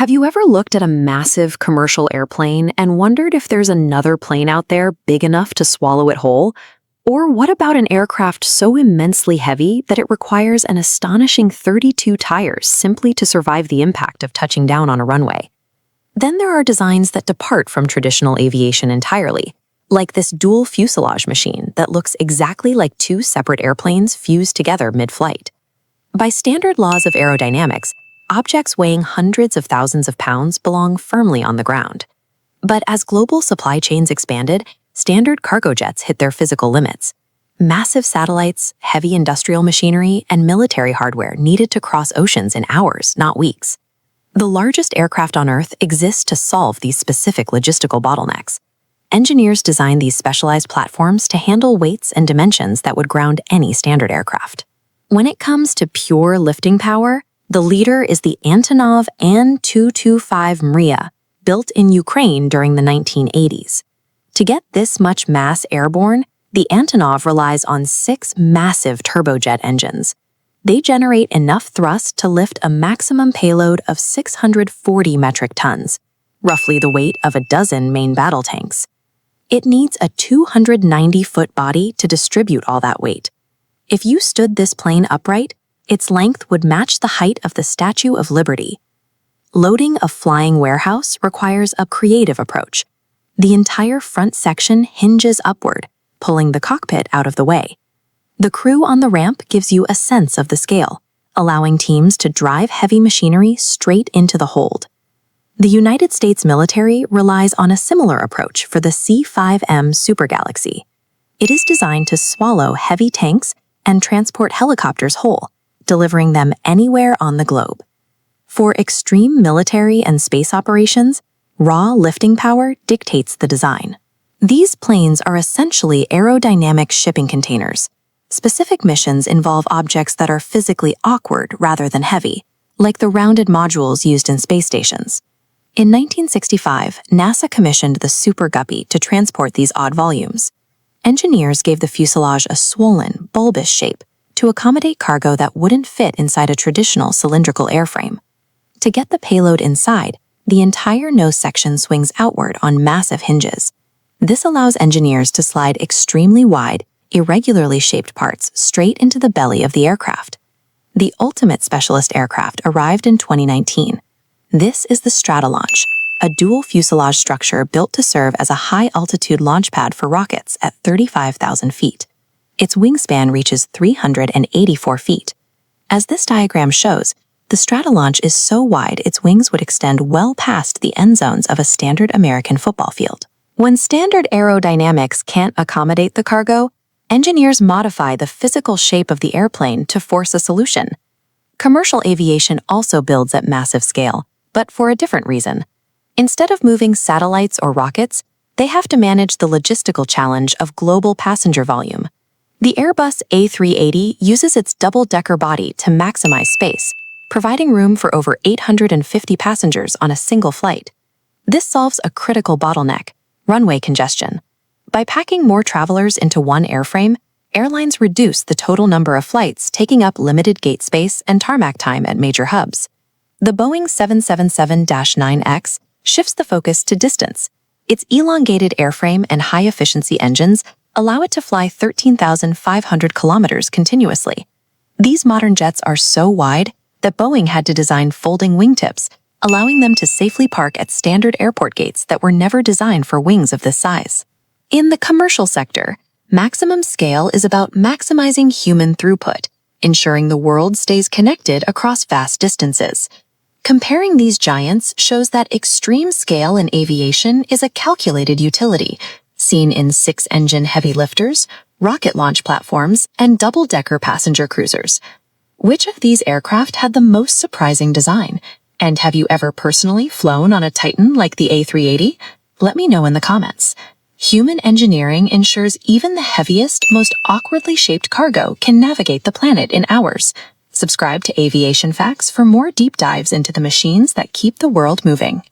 Have you ever looked at a massive commercial airplane and wondered if there's another plane out there big enough to swallow it whole? Or what about an aircraft so immensely heavy that it requires an astonishing 32 tires simply to survive the impact of touching down on a runway? Then there are designs that depart from traditional aviation entirely, like this dual fuselage machine that looks exactly like two separate airplanes fused together mid-flight. By standard laws of aerodynamics, objects weighing hundreds of thousands of pounds belong firmly on the ground. But as global supply chains expanded, standard cargo jets hit their physical limits. Massive satellites, heavy industrial machinery, and military hardware needed to cross oceans in hours, not weeks. The largest aircraft on Earth exists to solve these specific logistical bottlenecks. Engineers designed these specialized platforms to handle weights and dimensions that would ground any standard aircraft. When it comes to pure lifting power, the leader is the Antonov An-225 Mriya, built in Ukraine during the 1980s. To get this much mass airborne, the Antonov relies on 6 massive turbojet engines. They generate enough thrust to lift a maximum payload of 640 metric tons, roughly the weight of a dozen main battle tanks. It needs a 290-foot body to distribute all that weight. If you stood this plane upright, its length would match the height of the Statue of Liberty. Loading a flying warehouse requires a creative approach. The entire front section hinges upward, pulling the cockpit out of the way. The crew on the ramp gives you a sense of the scale, allowing teams to drive heavy machinery straight into the hold. The United States military relies on a similar approach for the C-5M Super Galaxy. It is designed to swallow heavy tanks and transport helicopters whole, delivering them anywhere on the globe. For extreme military and space operations, raw lifting power dictates the design. These planes are essentially aerodynamic shipping containers. Specific missions involve objects that are physically awkward rather than heavy, like the rounded modules used in space stations. In 1965, NASA commissioned the Super Guppy to transport these odd volumes. Engineers gave the fuselage a swollen, bulbous shape to accommodate cargo that wouldn't fit inside a traditional cylindrical airframe. To get the payload inside, the entire nose section swings outward on massive hinges. This allows engineers to slide extremely wide, irregularly shaped parts straight into the belly of the aircraft. The ultimate specialist aircraft arrived in 2019. This is the Stratolaunch, a dual fuselage structure built to serve as a high-altitude launch pad for rockets at 35,000 feet. Its wingspan reaches 384 feet. As this diagram shows, the Stratolaunch is so wide its wings would extend well past the end zones of a standard American football field. When standard aerodynamics can't accommodate the cargo, engineers modify the physical shape of the airplane to force a solution. Commercial aviation also builds at massive scale, but for a different reason. Instead of moving satellites or rockets, they have to manage the logistical challenge of global passenger volume. The Airbus A380 uses its double-decker body to maximize space, providing room for over 850 passengers on a single flight. This solves a critical bottleneck, runway congestion. By packing more travelers into one airframe, airlines reduce the total number of flights taking up limited gate space and tarmac time at major hubs. The Boeing 777-9X shifts the focus to distance. Its elongated airframe and high-efficiency engines allow it to fly 13,500 kilometers continuously. These modern jets are so wide that Boeing had to design folding wingtips, allowing them to safely park at standard airport gates that were never designed for wings of this size. In the commercial sector, maximum scale is about maximizing human throughput, ensuring the world stays connected across vast distances. Comparing these giants shows that extreme scale in aviation is a calculated utility, seen in 6-engine heavy lifters, rocket launch platforms, and double-decker passenger cruisers. Which of these aircraft had the most surprising design? And have you ever personally flown on a Titan like the A380? Let me know in the comments. Human engineering ensures even the heaviest, most awkwardly shaped cargo can navigate the planet in hours. Subscribe to Aviation Facts for more deep dives into the machines that keep the world moving.